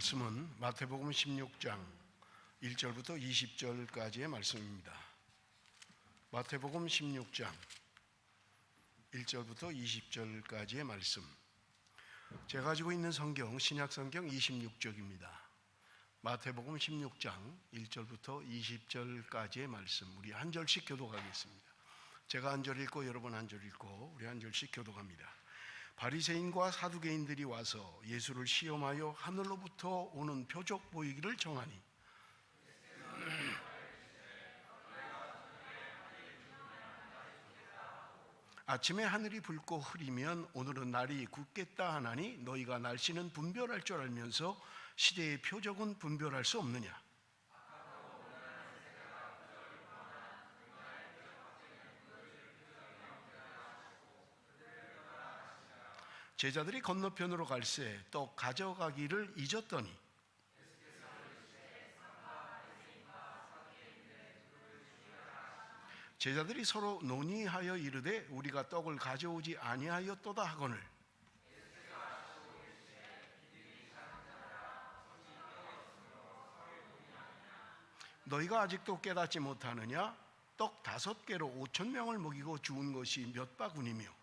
말씀은 마태복음 16장 1절부터 20절까지의 말씀입니다. 마태복음 16장 1절부터 20절까지의 말씀. 제가 가지고 있는 성경 신약성경 26쪽입니다. 마태복음 16장 1절부터 20절까지의 말씀, 우리 한 절씩 교독하겠습니다. 제가 한 절 읽고 여러분 한 절 읽고 우리 한 절씩 교독합니다. 바리새인과 사두개인들이 와서 예수를 시험하여 하늘로부터 오는 표적 보이기를 청하니 아침에 하늘이 붉고 흐리면 오늘은 날이 굳겠다 하나니 너희가 날씨는 분별할 줄 알면서 시대의 표적은 분별할 수 없느냐? 제자들이 건너편으로 갈새 떡 가져가기를 잊었더니 제자들이 서로 논의하여 이르되 우리가 떡을 가져오지 아니하였도다 하거늘 너희가 아직도 깨닫지 못하느냐? 떡 5개로 5,000명을 먹이고 죽은 것이 몇 바구니며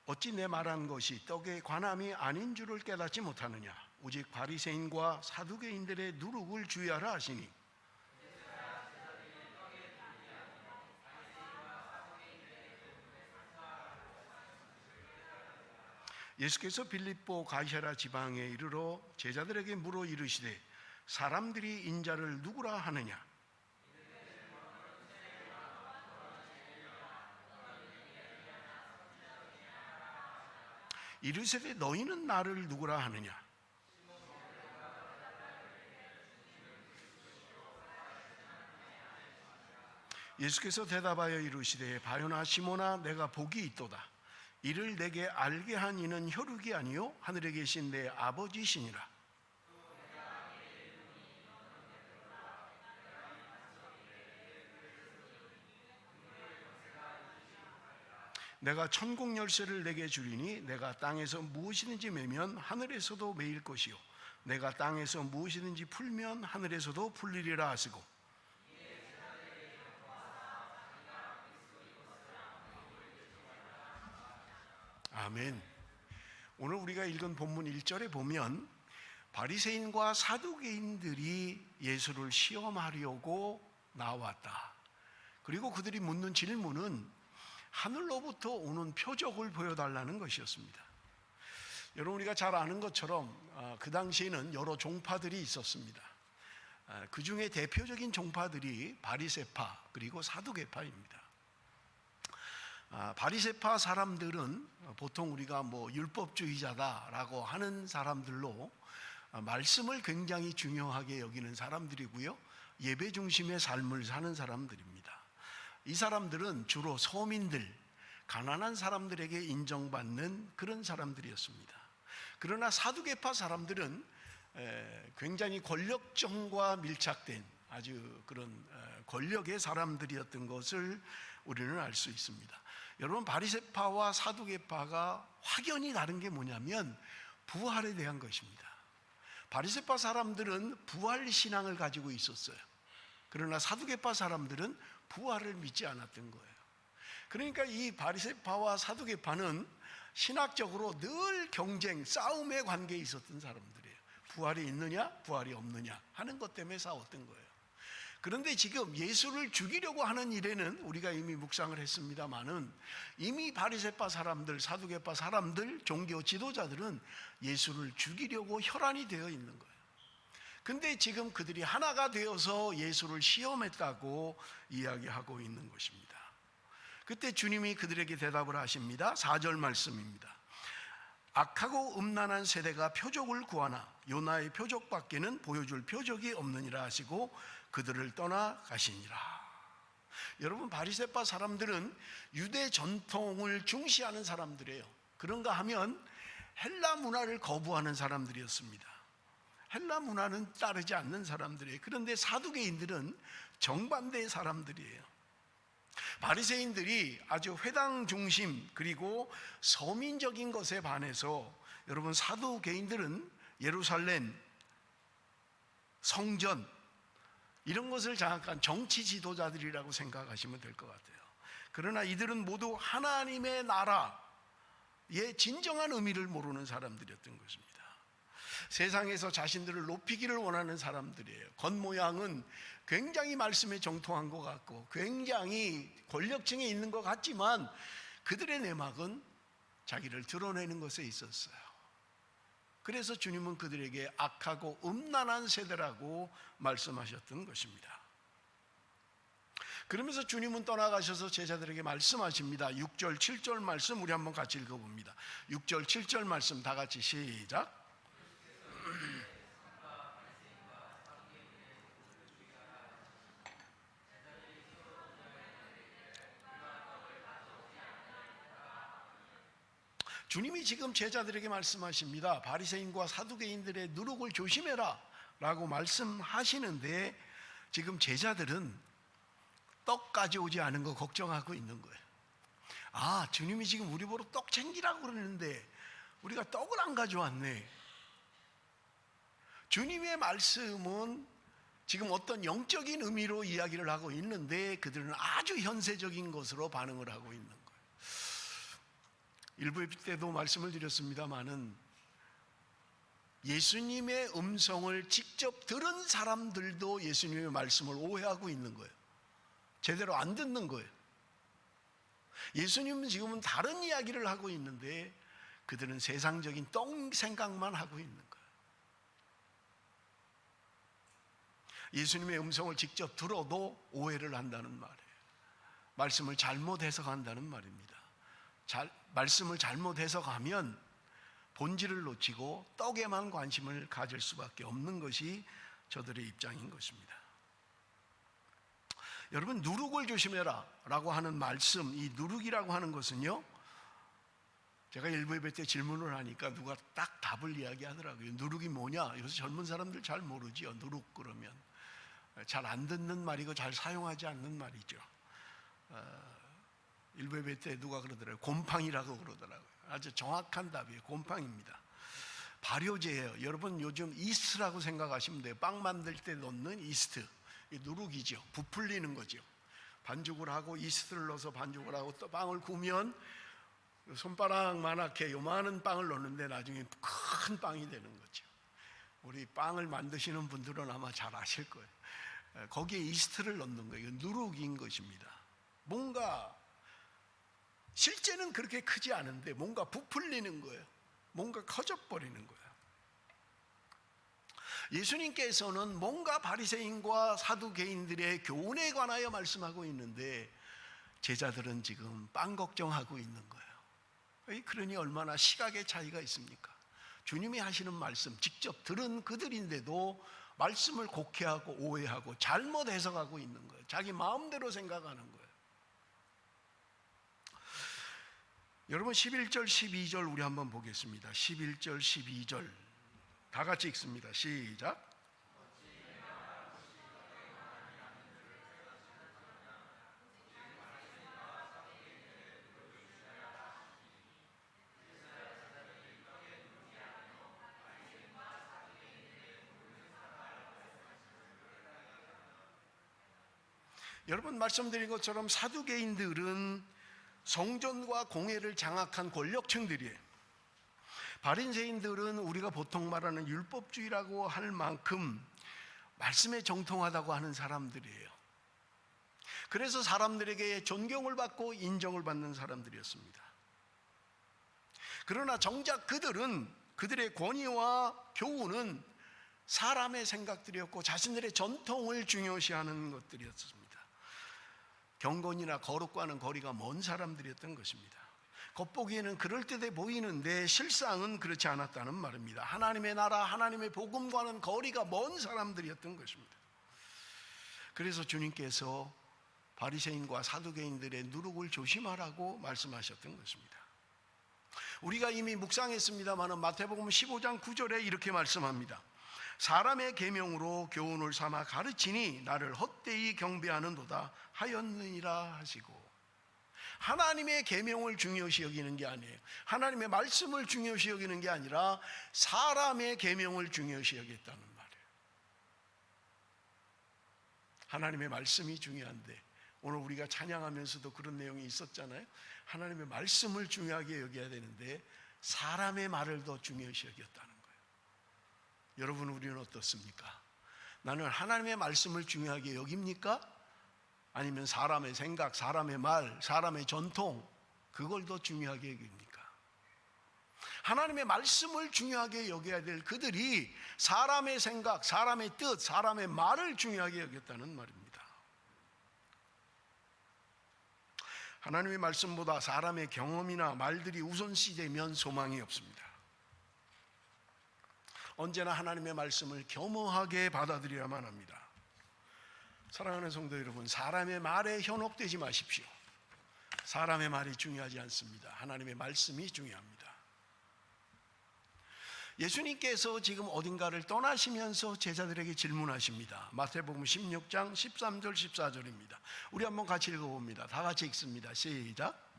어찌 내 말한 것이 떡의 관함이 아닌 줄을 깨닫지 못하느냐? 오직 바리새인과 사두개인들의 누룩을 주의하라 하시니 예수께서 빌립보 가이사랴 지방에 이르러 제자들에게 물어 이르시되 사람들이 인자를 누구라 하느냐? 이르시되 너희는 나를 누구라 하느냐? 예수께서 대답하여 이르시되 바요나 시몬아 내가 복이 있도다. 이를 내게 알게 한 이는 혈육이 아니요 하늘에 계신 내 아버지시니라. 내가 천국 열쇠를 내게 주리니 내가 땅에서 무엇이든지 매면 하늘에서도 매일 것이요 내가 땅에서 무엇이든지 풀면 하늘에서도 풀리리라 하시고 아멘. 오늘 우리가 읽은 본문 1절에 보면 바리새인과 사두개인들이 예수를 시험하려고 나왔다. 그리고 그들이 묻는 질문은 하늘로부터 오는 표적을 보여달라는 것이었습니다. 여러분 우리가 잘 아는 것처럼 그 당시에는 여러 종파들이 있었습니다. 그 중에 대표적인 종파들이 바리새파 그리고 사두개파입니다. 바리새파 사람들은 보통 우리가 율법주의자다라고 하는 사람들로 말씀을 굉장히 중요하게 여기는 사람들이고요, 예배 중심의 삶을 사는 사람들입니다. 이 사람들은 주로 서민들, 가난한 사람들에게 인정받는 그런 사람들이었습니다. 그러나 사두개파 사람들은 굉장히 권력정과 밀착된 아주 그런 권력의 사람들이었던 것을 우리는 알 수 있습니다. 여러분 바리새파와 사두개파가 확연히 다른 게 뭐냐면 부활에 대한 것입니다. 바리새파 사람들은 부활 신앙을 가지고 있었어요. 그러나 사두개파 사람들은 부활을 믿지 않았던 거예요. 그러니까 이 바리새파와 사두개파는 신학적으로 늘 경쟁, 싸움의 관계에 있었던 사람들이에요. 부활이 있느냐, 부활이 없느냐 하는 것 때문에 싸웠던 거예요. 그런데 지금 예수를 죽이려고 하는 일에는 우리가 이미 묵상을 했습니다마는 이미 바리새파 사람들, 사두개파 사람들, 종교 지도자들은 예수를 죽이려고 혈안이 되어 있는 거예요. 근데 지금 그들이 하나가 되어서 예수를 시험했다고 이야기하고 있는 것입니다. 그때 주님이 그들에게 대답을 하십니다. 4절 말씀입니다. 악하고 음란한 세대가 표적을 구하나 요나의 표적밖에는 보여줄 표적이 없느니라 하시고 그들을 떠나 가시니라. 여러분 바리새파 사람들은 유대 전통을 중시하는 사람들이에요. 그런가 하면 헬라 문화를 거부하는 사람들이었습니다. 헬라 문화는 따르지 않는 사람들이에요. 그런데 사두개인들은 정반대의 사람들이에요. 바리새인들이 아주 회당 중심 그리고 서민적인 것에 반해서, 여러분 사두개인들은 예루살렘 성전 이런 것을 장악한 정치 지도자들이라고 생각하시면 될 것 같아요. 그러나 이들은 모두 하나님의 나라의 진정한 의미를 모르는 사람들이었던 것입니다. 세상에서 자신들을 높이기를 원하는 사람들이에요. 겉모양은 굉장히 말씀에 정통한 것 같고 굉장히 권력층에 있는 것 같지만 그들의 내막은 자기를 드러내는 것에 있었어요. 그래서 주님은 그들에게 악하고 음란한 세대라고 말씀하셨던 것입니다. 그러면서 주님은 떠나가셔서 제자들에게 말씀하십니다. 6절 7절 말씀 우리 한번 같이 읽어봅니다. 6절 7절 말씀 다 같이 시작. 주님이 지금 제자들에게 말씀하십니다. 바리새인과 사두개인들의 누룩을 조심해라 라고 말씀하시는데, 지금 제자들은 떡 가져오지 않은 거 걱정하고 있는 거예요. 아, 주님이 지금 우리 보러 떡 챙기라고 그러는데 우리가 떡을 안 가져왔네. 주님의 말씀은 지금 어떤 영적인 의미로 이야기를 하고 있는데 그들은 아주 현세적인 것으로 반응을 하고 있는 거예요. 일부 때도 말씀을 드렸습니다마는 예수님의 음성을 직접 들은 사람들도 예수님의 말씀을 오해하고 있는 거예요. 제대로 안 듣는 거예요. 예수님은 지금은 다른 이야기를 하고 있는데 그들은 세상적인 떡 생각만 하고 있는 거예요. 예수님의 음성을 직접 들어도 오해를 한다는 말이에요. 말씀을 잘못 해석한다는 말입니다. 말씀을 잘못 해석하면 본질을 놓치고 떡에만 관심을 가질 수밖에 없는 것이 저들의 입장인 것입니다. 여러분, 누룩을 조심해라 라고 하는 말씀, 이 누룩이라고 하는 것은요, 제가 일부 예배 때 질문을 하니까 누가 딱 답을 이야기하더라고요. 누룩이 뭐냐? 요새 젊은 사람들 잘 모르지요. 누룩 그러면 잘 안 듣는 말이고 잘 사용하지 않는 말이죠. 일부 예배 때 누가 그러더라고요. 곰팡이라고 그러더라고요. 아주 정확한 답이에요. 곰팡이입니다. 발효제예요. 여러분 요즘 이스트라고 생각하시면 돼요. 빵 만들 때 넣는 이스트, 누룩이죠. 부풀리는 거죠. 반죽을 하고 이스트를 넣어서 반죽을 하고 또 빵을 구우면 손바닥만하게 요만한 빵을 넣는데 나중에 큰 빵이 되는 거죠. 우리 빵을 만드시는 분들은 아마 잘 아실 거예요. 거기에 이스트를 넣는 거예요. 이건 누룩인 것입니다. 뭔가 실제는 그렇게 크지 않은데 뭔가 부풀리는 거예요. 뭔가 커져버리는 거예요. 예수님께서는 뭔가 바리새인과 사두개인들의 교훈에 관하여 말씀하고 있는데 제자들은 지금 빵 걱정하고 있는 거예요. 그러니 얼마나 시각의 차이가 있습니까? 주님이 하시는 말씀 직접 들은 그들인데도 말씀을 곡해하고 오해하고 잘못 해석하고 있는 거예요. 자기 마음대로 생각하는 거예요. 여러분 11절 12절 우리 한번 보겠습니다. 11절 12절 다 같이 읽습니다. 시작. 여러분 말씀드린 것처럼 사두개인들은 성전과 공회를 장악한 권력층들이에요. 바리새인들은 우리가 보통 말하는 율법주의라고 할 만큼 말씀에 정통하다고 하는 사람들이에요. 그래서 사람들에게 존경을 받고 인정을 받는 사람들이었습니다. 그러나 정작 그들의 권위와 교훈은 사람의 생각들이었고 자신들의 전통을 중요시하는 것들이었습니다. 경건이나 거룩과는 거리가 먼 사람들이었던 것입니다. 겉보기에는 그럴듯해 보이는데 실상은 그렇지 않았다는 말입니다. 하나님의 나라, 하나님의 복음과는 거리가 먼 사람들이었던 것입니다. 그래서 주님께서 바리새인과 사두개인들의 누룩을 조심하라고 말씀하셨던 것입니다. 우리가 이미 묵상했습니다만 마태복음 15장 9절에 이렇게 말씀합니다. 사람의 계명으로 교훈을 삼아 가르치니 나를 헛되이 경배하는도다 하였느니라 하시고, 하나님의 계명을 중요시 여기는 게 아니에요. 하나님의 말씀을 중요시 여기는 게 아니라 사람의 계명을 중요시 여겼다는 말이에요. 하나님의 말씀이 중요한데, 오늘 우리가 찬양하면서도 그런 내용이 있었잖아요. 하나님의 말씀을 중요하게 여겨야 되는데 사람의 말을 더 중요시 여겼다는 거예요. 여러분, 우리는 어떻습니까? 나는 하나님의 말씀을 중요하게 여깁니까? 아니면 사람의 생각, 사람의 말, 사람의 전통, 그걸 더 중요하게 여깁니까? 하나님의 말씀을 중요하게 여겨야 될 그들이 사람의 생각, 사람의 뜻, 사람의 말을 중요하게 여겼다는 말입니다. 하나님의 말씀보다 사람의 경험이나 말들이 우선시되면 소망이 없습니다. 언제나 하나님의 말씀을 겸허하게 받아들여야만 합니다. 사랑하는 성도 여러분, 사람의 말에 현혹되지 마십시오. 사람의 말이 중요하지 않습니다. 하나님의 말씀이 중요합니다. 예수님께서 지금 어딘가를 떠나시면서 제자들에게 질문하십니다. 마태복음 16장 13절 14절입니다. 우리 한번 같이 읽어봅니다. 다 같이 읽습니다. 시작.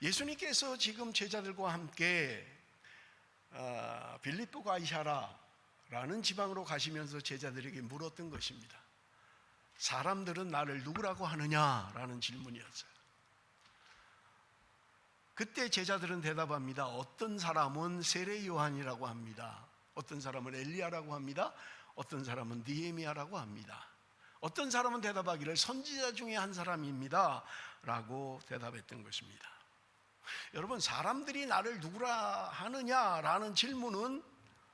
예수님께서 지금 제자들과 함께 빌립보 가이사라라는 지방으로 가시면서 제자들에게 물었던 것입니다. 사람들은 나를 누구라고 하느냐라는 질문이었어요. 그때 제자들은 대답합니다. 어떤 사람은 세례 요한이라고 합니다. 어떤 사람은 엘리야라고 합니다. 어떤 사람은 느헤미야라고 합니다. 어떤 사람은 대답하기를 선지자 중에 한 사람입니다 라고 대답했던 것입니다. 여러분, 사람들이 나를 누구라 하느냐라는 질문은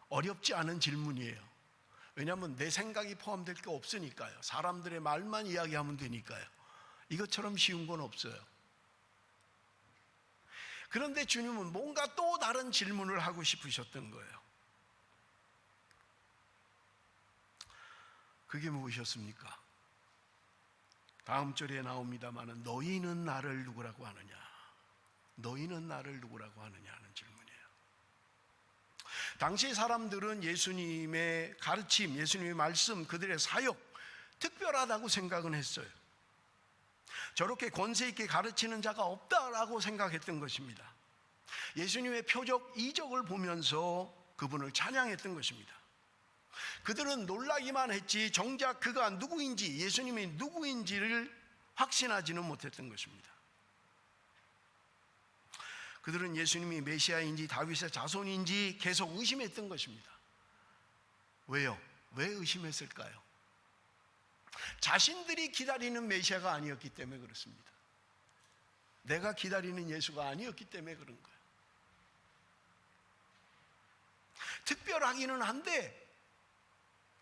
어렵지 않은 질문이에요. 왜냐하면 내 생각이 포함될 게 없으니까요. 사람들의 말만 이야기하면 되니까요. 이것처럼 쉬운 건 없어요. 그런데 주님은 뭔가 또 다른 질문을 하고 싶으셨던 거예요. 그게 무엇이었습니까? 다음 절에 나옵니다마는 너희는 나를 누구라고 하느냐? 너희는 나를 누구라고 하느냐 하는 질문이에요. 당시 사람들은 예수님의 가르침, 예수님의 말씀, 그들의 사역 특별하다고 생각은 했어요. 저렇게 권세 있게 가르치는 자가 없다라고 생각했던 것입니다. 예수님의 표적, 이적을 보면서 그분을 찬양했던 것입니다. 그들은 놀라기만 했지 정작 그가 누구인지, 예수님이 누구인지를 확신하지는 못했던 것입니다. 그들은 예수님이 메시아인지 다윗의 자손인지 계속 의심했던 것입니다. 왜요? 왜 의심했을까요? 자신들이 기다리는 메시아가 아니었기 때문에 그렇습니다. 내가 기다리는 예수가 아니었기 때문에 그런 거예요. 특별하기는 한데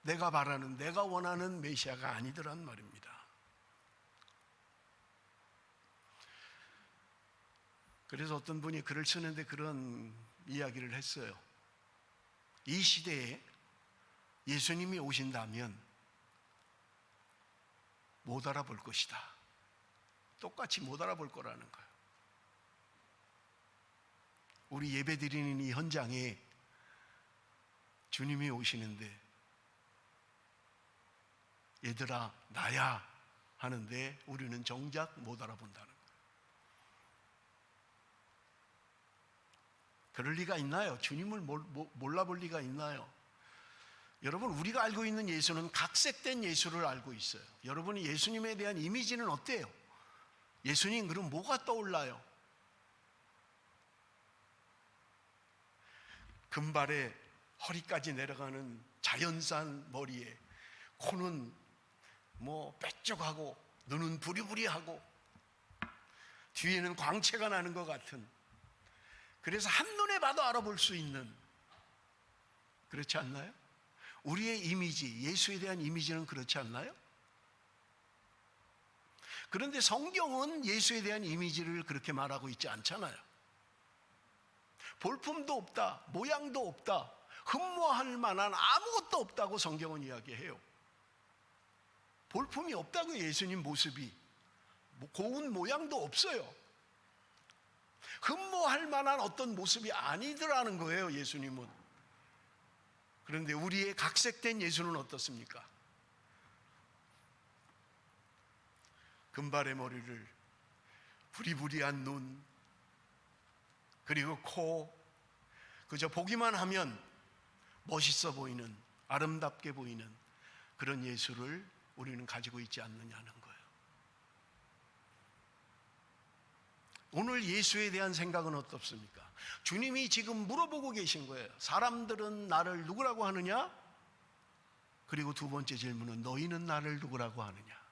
내가 바라는, 내가 원하는 메시아가 아니더란 말입니다. 그래서 어떤 분이 글을 쓰는데 그런 이야기를 했어요. 이 시대에 예수님이 오신다면 못 알아볼 것이다. 똑같이 못 알아볼 거라는 거예요. 우리 예배 드리는 이 현장에 주님이 오시는데 얘들아 나야 하는데 우리는 정작 못 알아본다는 거예요. 그럴 리가 있나요? 주님을 몰라볼 리가 있나요? 여러분, 우리가 알고 있는 예수는 각색된 예수를 알고 있어요. 여러분이 예수님에 대한 이미지는 어때요? 예수님 그럼 뭐가 떠올라요? 금발에 허리까지 내려가는 자연산 머리에, 코는 빼쪽하고 눈은 부리부리하고 뒤에는 광채가 나는 것 같은, 그래서 한눈에 봐도 알아볼 수 있는, 그렇지 않나요? 우리의 이미지, 예수에 대한 이미지는 그렇지 않나요? 그런데 성경은 예수에 대한 이미지를 그렇게 말하고 있지 않잖아요. 볼품도 없다, 모양도 없다, 흠모할 만한 아무것도 없다고 성경은 이야기해요. 볼품이 없다고 예수님 모습이. 고운 모양도 없어요. 흠모할 만한 어떤 모습이 아니더라는 거예요, 예수님은. 그런데 우리의 각색된 예수는 어떻습니까? 금발의 머리를, 부리부리한 눈, 그리고 코, 그저 보기만 하면 멋있어 보이는, 아름답게 보이는 그런 예수를 우리는 가지고 있지 않느냐는 거예요. 오늘 예수에 대한 생각은 어떻습니까? 주님이 지금 물어보고 계신 거예요. 사람들은 나를 누구라고 하느냐? 그리고 두 번째 질문은 너희는 나를 누구라고 하느냐?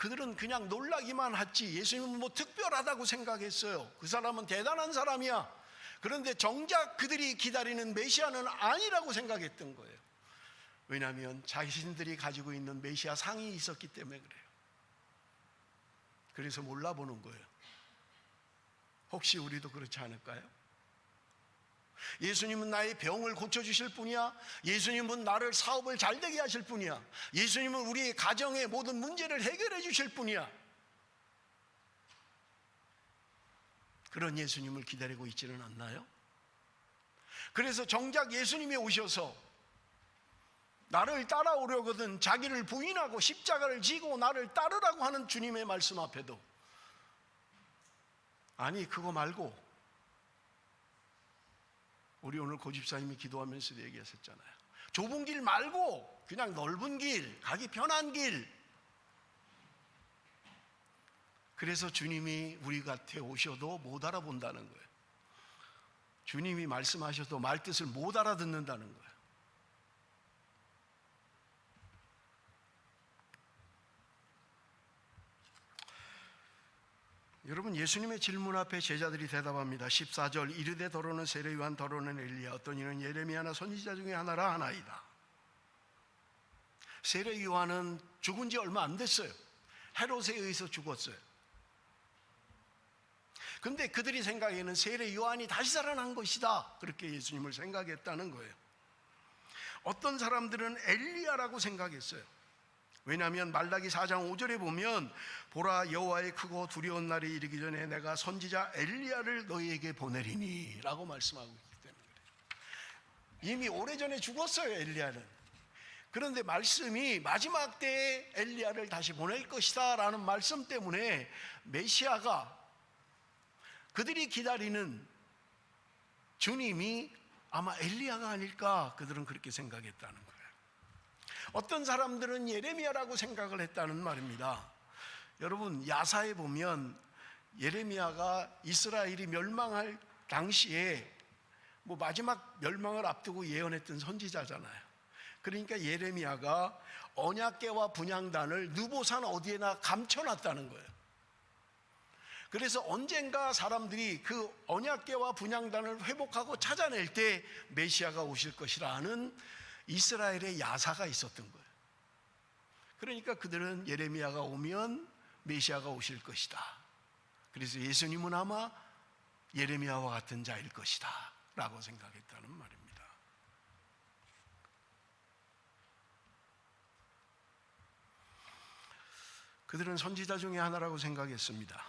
그들은 그냥 놀라기만 했지 예수님은 뭐 특별하다고 생각했어요. 그 사람은 대단한 사람이야. 그런데 정작 그들이 기다리는 메시아는 아니라고 생각했던 거예요. 왜냐하면 자신들이 가지고 있는 메시아 상이 있었기 때문에 그래요. 그래서 몰라보는 거예요. 혹시 우리도 그렇지 않을까요? 예수님은 나의 병을 고쳐주실 분이야. 예수님은 나를 사업을 잘되게 하실 분이야. 예수님은 우리의 가정의 모든 문제를 해결해 주실 분이야. 그런 예수님을 기다리고 있지는 않나요? 그래서 정작 예수님이 오셔서 나를 따라오려거든 자기를 부인하고 십자가를 지고 나를 따르라고 하는 주님의 말씀 앞에도 아니 그거 말고 우리 오늘 고집사님이 기도하면서도 얘기하셨잖아요. 좁은 길 말고 그냥 넓은 길, 가기 편한 길. 그래서 주님이 우리 곁에 오셔도 못 알아본다는 거예요. 주님이 말씀하셔도 말뜻을 못 알아듣는다는 거예요. 여러분, 예수님의 질문 앞에 제자들이 대답합니다. 14절, 이르되 더러는 세례 요한, 더러는 엘리야, 어떤 이는 예레미야나 선지자 중에 하나라 하나이다. 세례 요한은 죽은 지 얼마 안 됐어요. 헤롯에 의해서 죽었어요. 근데 그들이 생각에는 세례 요한이 다시 살아난 것이다, 그렇게 예수님을 생각했다는 거예요. 어떤 사람들은 엘리야라고 생각했어요. 왜냐하면 말라기 4장 5절에 보면 보라 여호와의 크고 두려운 날이 이르기 전에 내가 선지자 엘리야를 너희에게 보내리니 라고 말씀하고 있기 때문에 그래요. 이미 오래전에 죽었어요, 엘리야는. 그런데 말씀이 마지막 때에 엘리야를 다시 보낼 것이다 라는 말씀 때문에 메시아가, 그들이 기다리는 주님이 아마 엘리야가 아닐까, 그들은 그렇게 생각했다는 거예요. 어떤 사람들은 예레미야라고 생각을 했다는 말입니다. 여러분, 야사에 보면 예레미야가 이스라엘이 멸망할 당시에 뭐 마지막 멸망을 앞두고 예언했던 선지자잖아요. 그러니까 예레미야가 언약궤와 분향단을 느보산 어디에나 감춰놨다는 거예요. 그래서 언젠가 사람들이 그 언약궤와 분향단을 회복하고 찾아낼 때 메시아가 오실 것이라는 이스라엘의 야사가 있었던 거예요. 그러니까 그들은 예레미야가 오면 메시아가 오실 것이다. 그래서 예수님은 아마 예레미야와 같은 자일 것이다 라고 생각했다는 말입니다. 그들은 선지자 중에 하나라고 생각했습니다.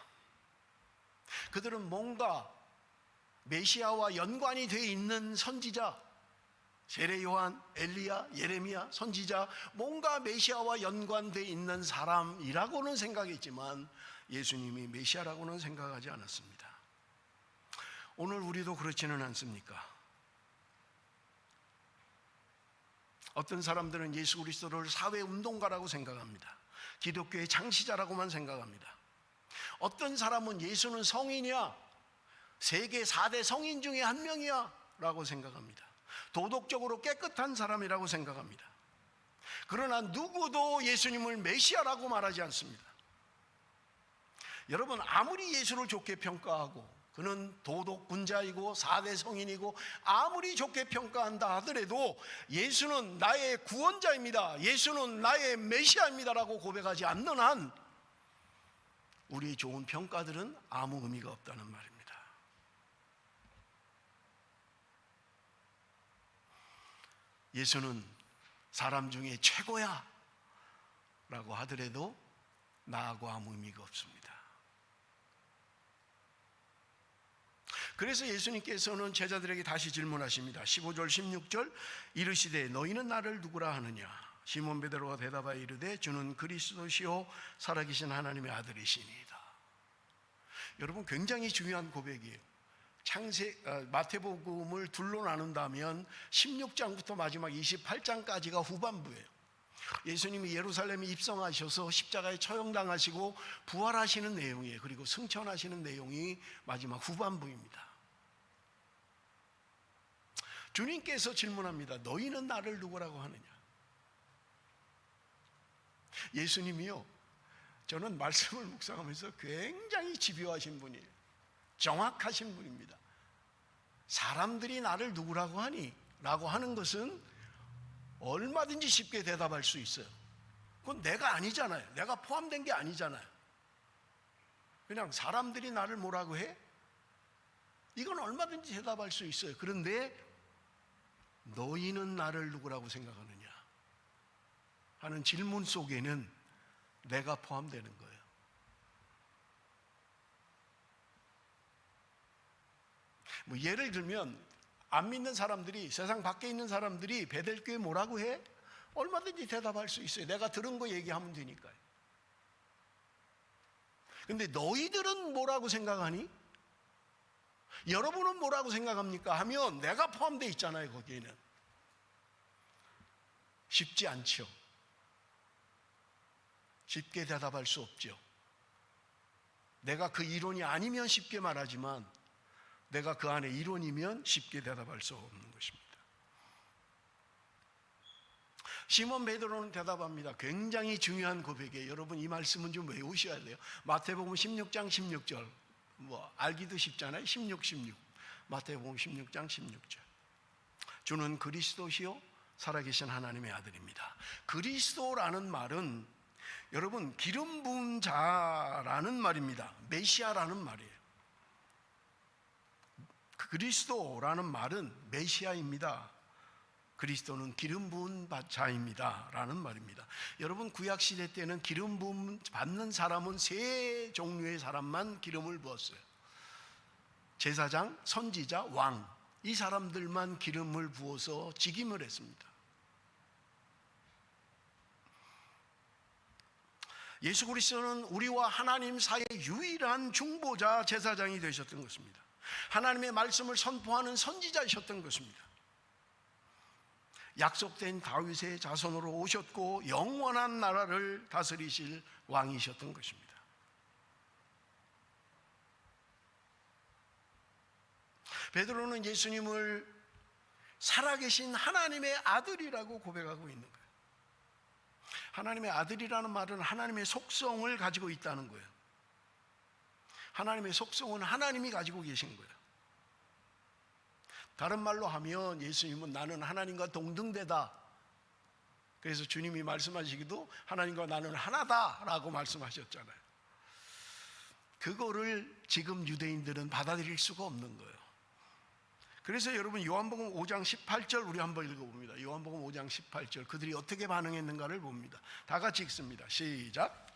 그들은 뭔가 메시아와 연관이 되어 있는 선지자, 세례 요한, 엘리야, 예레미야, 선지자, 뭔가 메시아와 연관되어 있는 사람이라고는 생각했지만 예수님이 메시아라고는 생각하지 않았습니다. 오늘 우리도 그렇지는 않습니까? 어떤 사람들은 예수 그리스도를 사회운동가라고 생각합니다. 기독교의 창시자라고만 생각합니다. 어떤 사람은 예수는 성인이야, 세계 4대 성인 중에 한 명이야 라고 생각합니다. 도덕적으로 깨끗한 사람이라고 생각합니다. 그러나 누구도 예수님을 메시아라고 말하지 않습니다. 여러분, 아무리 예수를 좋게 평가하고 그는 도덕군자이고 4대 성인이고 아무리 좋게 평가한다 하더라도 예수는 나의 구원자입니다, 예수는 나의 메시아입니다 라고 고백하지 않는 한 우리의 좋은 평가들은 아무 의미가 없다는 말입니다. 예수는 사람 중에 최고야 라고 하더라도 나하고 아무 의미가 없습니다. 그래서 예수님께서는 제자들에게 다시 질문하십니다. 15절 16절 이르시되 너희는 나를 누구라 하느냐? 시몬 베드로가 대답하여 이르되 주는 그리스도시요 살아계신 하나님의 아들이시니이다. 여러분, 굉장히 중요한 고백이에요. 마태복음을 둘로 나눈다면 16장부터 마지막 28장까지가 후반부예요. 예수님이 예루살렘에 입성하셔서 십자가에 처형당하시고 부활하시는 내용이에요. 그리고 승천하시는 내용이 마지막 후반부입니다. 주님께서 질문합니다. 너희는 나를 누구라고 하느냐? 예수님이요, 저는 말씀을 묵상하면서 굉장히 집요하신 분이에요. 정확하신 분입니다. 사람들이 나를 누구라고 하니? 라고 하는 것은 얼마든지 쉽게 대답할 수 있어요. 그건 내가 아니잖아요. 내가 포함된 게 아니잖아요. 그냥 사람들이 나를 뭐라고 해? 이건 얼마든지 대답할 수 있어요. 그런데 너희는 나를 누구라고 생각하느냐 하는 질문 속에는 내가 포함되는 거예요. 뭐 예를 들면 안 믿는 사람들이, 세상 밖에 있는 사람들이 베델교회 뭐라고 해? 얼마든지 대답할 수 있어요. 내가 들은 거 얘기하면 되니까요. 근데 너희들은 뭐라고 생각하니? 여러분은 뭐라고 생각합니까? 하면 내가 포함되어 있잖아요. 거기에는 쉽지 않죠. 쉽게 대답할 수 없죠. 내가 그 이론이 아니면 쉽게 말하지만 내가 그 안에 이론이면 쉽게 대답할 수 없는 것입니다. 시몬 베드로는 대답합니다. 굉장히 중요한 고백이에요. 여러분, 이 말씀은 좀 외우셔야 돼요. 마태복음 16장 16절, 알기도 쉽잖아요. 16, 16. 마태복음 16장 16절. 주는 그리스도시요 살아계신 하나님의 아들입니다. 그리스도라는 말은 여러분, 기름 부은 자라는 말입니다. 메시아라는 말이에요. 그리스도라는 말은 메시아입니다. 그리스도는 기름 부은 자입니다 라는 말입니다. 여러분, 구약시대 때는 기름 부음 받는 사람은 세 종류의 사람만 기름을 부었어요. 제사장, 선지자, 왕, 이 사람들만 기름을 부어서 직임을 했습니다. 예수 그리스도는 우리와 하나님 사이의 유일한 중보자, 제사장이 되셨던 것입니다. 하나님의 말씀을 선포하는 선지자이셨던 것입니다. 약속된 다윗의 자손으로 오셨고 영원한 나라를 다스리실 왕이셨던 것입니다. 베드로는 예수님을 살아계신 하나님의 아들이라고 고백하고 있는 거예요. 하나님의 아들이라는 말은 하나님의 속성을 가지고 있다는 거예요. 하나님의 속성은 하나님이 가지고 계신 거예요. 다른 말로 하면 예수님은 나는 하나님과 동등되다. 그래서 주님이 말씀하시기도 하나님과 나는 하나다라고 말씀하셨잖아요. 그거를 지금 유대인들은 받아들일 수가 없는 거예요. 그래서 여러분, 요한복음 5장 18절 우리 한번 읽어봅니다. 요한복음 5장 18절 그들이 어떻게 반응했는가를 봅니다. 다 같이 읽습니다. 시작.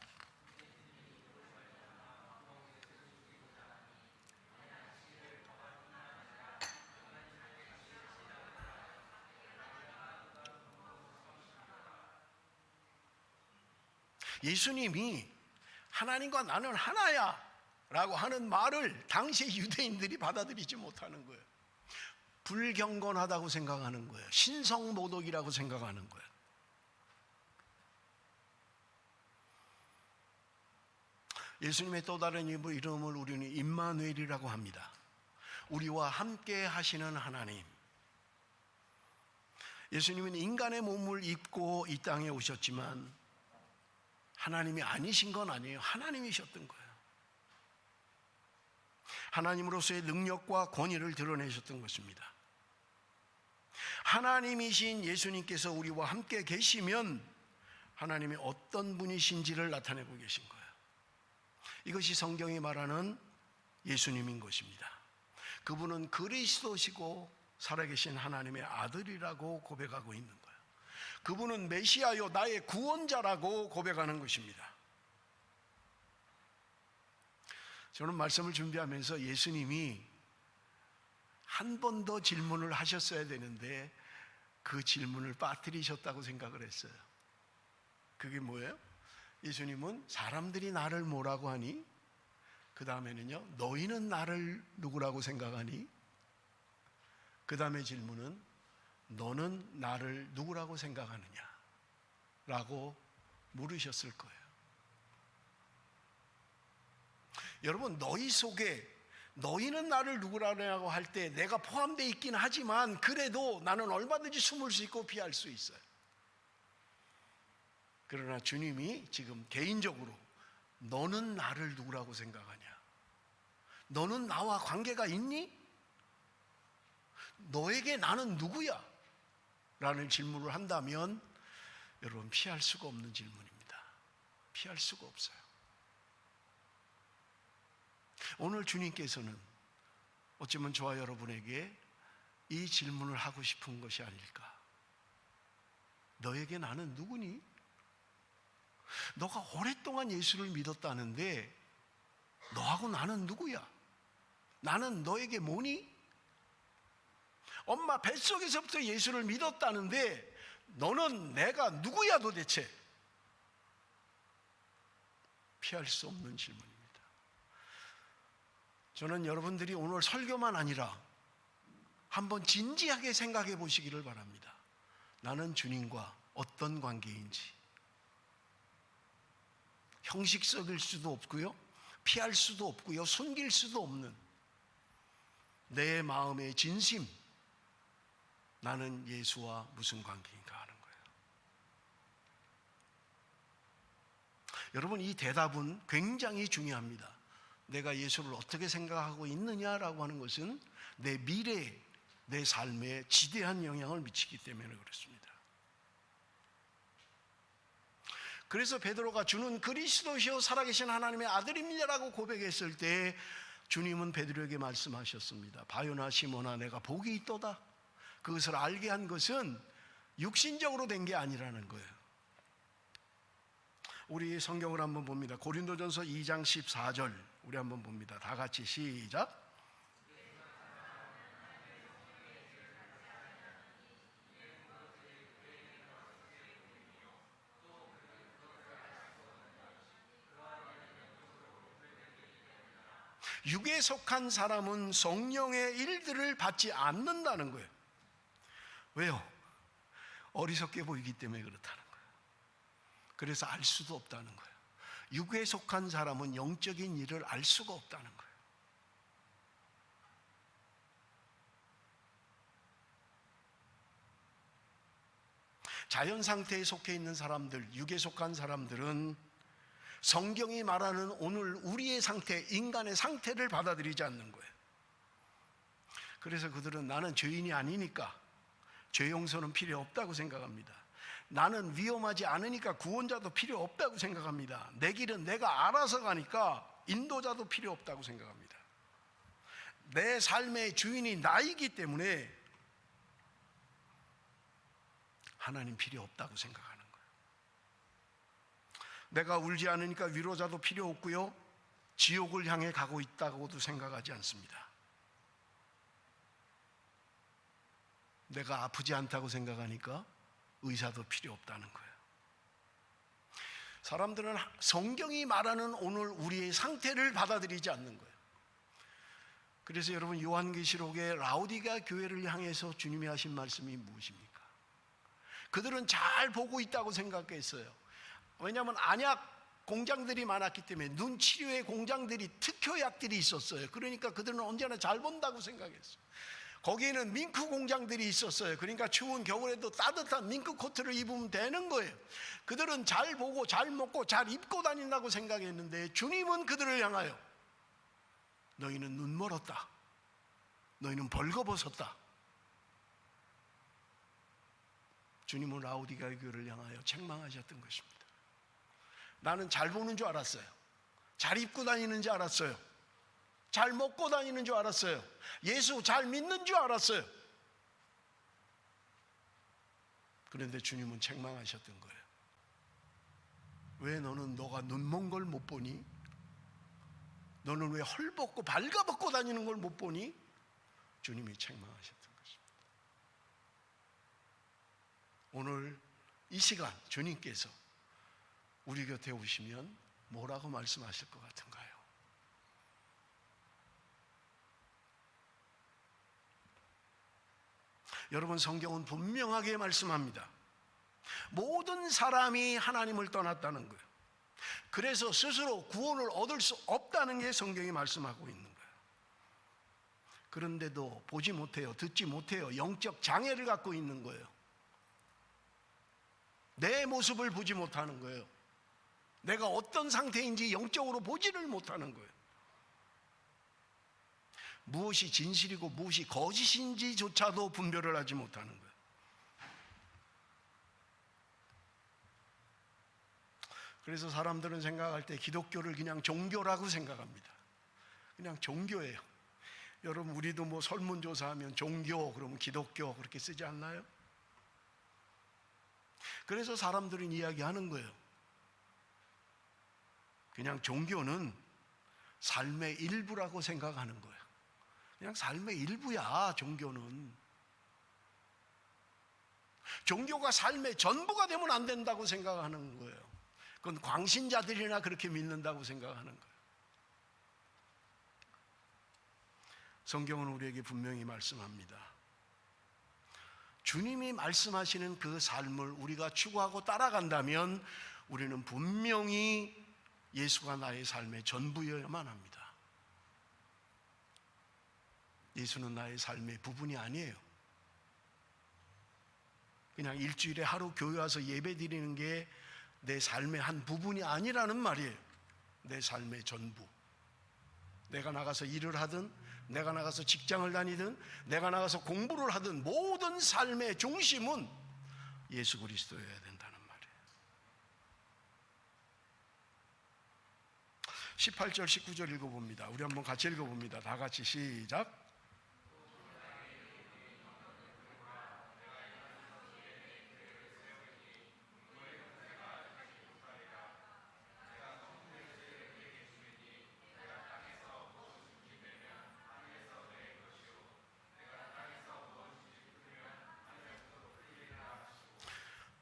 예수님이 하나님과 나는 하나야 라고 하는 말을 당시 유대인들이 받아들이지 못하는 거예요. 불경건하다고 생각하는 거예요. 신성모독이라고 생각하는 거예요. 예수님의 또 다른 이름을 우리는 임마누엘이라고 합니다. 우리와 함께 하시는 하나님. 예수님은 인간의 몸을 입고 이 땅에 오셨지만 하나님이 아니신 건 아니에요. 하나님이셨던 거예요. 하나님으로서의 능력과 권위를 드러내셨던 것입니다. 하나님이신 예수님께서 우리와 함께 계시면 하나님이 어떤 분이신지를 나타내고 계신 거예요. 이것이 성경이 말하는 예수님인 것입니다. 그분은 그리스도시고 살아계신 하나님의 아들이라고 고백하고 있는 거예요. 그분은 메시아요 나의 구원자라고 고백하는 것입니다. 저는 말씀을 준비하면서 예수님이 한 번 더 질문을 하셨어야 되는데 그 질문을 빠뜨리셨다고 생각을 했어요. 그게 뭐예요? 예수님은 사람들이 나를 뭐라고 하니? 그 다음에는요, 너희는 나를 누구라고 생각하니? 그 다음에 질문은 너는 나를 누구라고 생각하느냐? 라고 물으셨을 거예요. 여러분, 너희 속에 너희는 나를 누구라고 할 때 내가 포함되어 있긴 하지만 그래도 나는 얼마든지 숨을 수 있고 피할 수 있어요. 그러나 주님이 지금 개인적으로 너는 나를 누구라고 생각하냐? 너는 나와 관계가 있니? 너에게 나는 누구야? 라는 질문을 한다면 여러분 피할 수가 없는 질문입니다. 피할 수가 없어요. 오늘 주님께서는 어쩌면 저와 여러분에게 이 질문을 하고 싶은 것이 아닐까? 너에게 나는 누구니? 너가 오랫동안 예수를 믿었다는데 너하고 나는 누구야? 나는 너에게 뭐니? 엄마 뱃속에서부터 예수를 믿었다는데 너는 내가 누구야 도대체? 피할 수 없는 질문입니다. 저는 여러분들이 오늘 설교만 아니라 한번 진지하게 생각해 보시기를 바랍니다. 나는 주님과 어떤 관계인지. 형식적일 수도 없고요, 피할 수도 없고요, 숨길 수도 없는 내 마음의 진심, 나는 예수와 무슨 관계인가 하는 거예요. 여러분, 이 대답은 굉장히 중요합니다. 내가 예수를 어떻게 생각하고 있느냐라고 하는 것은 내 미래, 내 삶에 지대한 영향을 미치기 때문에 그렇습니다. 그래서 베드로가 주는 그리스도시요 살아계신 하나님의 아들입니다라고 고백했을 때 주님은 베드로에게 말씀하셨습니다. 바요나 시몬아, 내가 복이 있도다. 그것을 알게 한 것은 육신적으로 된 게 아니라는 거예요. 우리 성경을 한번 봅니다. 고린도전서 2장 14절 우리 한번 봅니다. 다 같이 시작. 육에 속한 사람은 성령의 일들을 받지 않는다는 거예요. 왜요? 어리석게 보이기 때문에 그렇다는 거예요. 그래서 알 수도 없다는 거예요. 육에 속한 사람은 영적인 일을 알 수가 없다는 거예요. 자연 상태에 속해 있는 사람들, 육에 속한 사람들은 성경이 말하는 오늘 우리의 상태, 인간의 상태를 받아들이지 않는 거예요. 그래서 그들은 나는 죄인이 아니니까 죄 용서는 필요 없다고 생각합니다. 나는 위험하지 않으니까 구원자도 필요 없다고 생각합니다. 내 길은 내가 알아서 가니까 인도자도 필요 없다고 생각합니다. 내 삶의 주인이 나이기 때문에 하나님 필요 없다고 생각하는 거예요. 내가 울지 않으니까 위로자도 필요 없고요, 지옥을 향해 가고 있다고도 생각하지 않습니다. 내가 아프지 않다고 생각하니까 의사도 필요 없다는 거예요. 사람들은 성경이 말하는 오늘 우리의 상태를 받아들이지 않는 거예요. 그래서 여러분, 요한계시록의 라오디게아 교회를 향해서 주님이 하신 말씀이 무엇입니까? 그들은 잘 보고 있다고 생각했어요. 왜냐하면 안약 공장들이 많았기 때문에 눈 치료의 공장들이, 특효약들이 있었어요. 그러니까 그들은 언제나 잘 본다고 생각했어요. 거기에는 밍크 공장들이 있었어요. 그러니까 추운 겨울에도 따뜻한 밍크 코트를 입으면 되는 거예요. 그들은 잘 보고 잘 먹고 잘 입고 다닌다고 생각했는데 주님은 그들을 향하여 너희는 눈 멀었다, 너희는 벌거벗었다. 주님은 라오디게아 교회를 향하여 책망하셨던 것입니다. 나는 잘 보는 줄 알았어요. 잘 입고 다니는 줄 알았어요. 잘 먹고 다니는 줄 알았어요. 예수 잘 믿는 줄 알았어요. 그런데 주님은 책망하셨던 거예요. 왜 너가 눈먼 걸 못 보니? 너는 왜 헐벗고 발가벗고 다니는 걸 못 보니? 주님이 책망하셨던 것입니다. 오늘 이 시간 주님께서 우리 곁에 오시면 뭐라고 말씀하실 것 같은가요? 여러분, 성경은 분명하게 말씀합니다. 모든 사람이 하나님을 떠났다는 거예요. 그래서 스스로 구원을 얻을 수 없다는 게 성경이 말씀하고 있는 거예요. 그런데도 보지 못해요. 듣지 못해요. 영적 장애를 갖고 있는 거예요. 내 모습을 보지 못하는 거예요. 내가 어떤 상태인지 영적으로 보지를 못하는 거예요. 무엇이 진실이고 무엇이 거짓인지조차도 분별을 하지 못하는 거예요. 그래서 사람들은 생각할 때 기독교를 그냥 종교라고 생각합니다. 그냥 종교예요. 여러분, 우리도 뭐 설문조사하면 종교 그러면 기독교 그렇게 쓰지 않나요? 그래서 사람들은 이야기하는 거예요. 그냥 종교는 삶의 일부라고 생각하는 거예요. 그냥 삶의 일부야, 종교는. 종교가 삶의 전부가 되면 안 된다고 생각하는 거예요. 그건 광신자들이나 그렇게 믿는다고 생각하는 거예요. 성경은 우리에게 분명히 말씀합니다. 주님이 말씀하시는 그 삶을 우리가 추구하고 따라간다면 우리는 분명히 예수가 나의 삶의 전부여야만 합니다. 예수는 나의 삶의 부분이 아니에요. 그냥 일주일에 하루 교회 와서 예배 드리는 게 내 삶의 한 부분이 아니라는 말이에요. 내 삶의 전부. 내가 나가서 일을 하든, 내가 나가서 직장을 다니든, 내가 나가서 공부를 하든 모든 삶의 중심은 예수 그리스도여야 된다는 말이에요. 18절 19절 읽어봅니다. 우리 한번 같이 읽어봅니다. 다 같이 시작.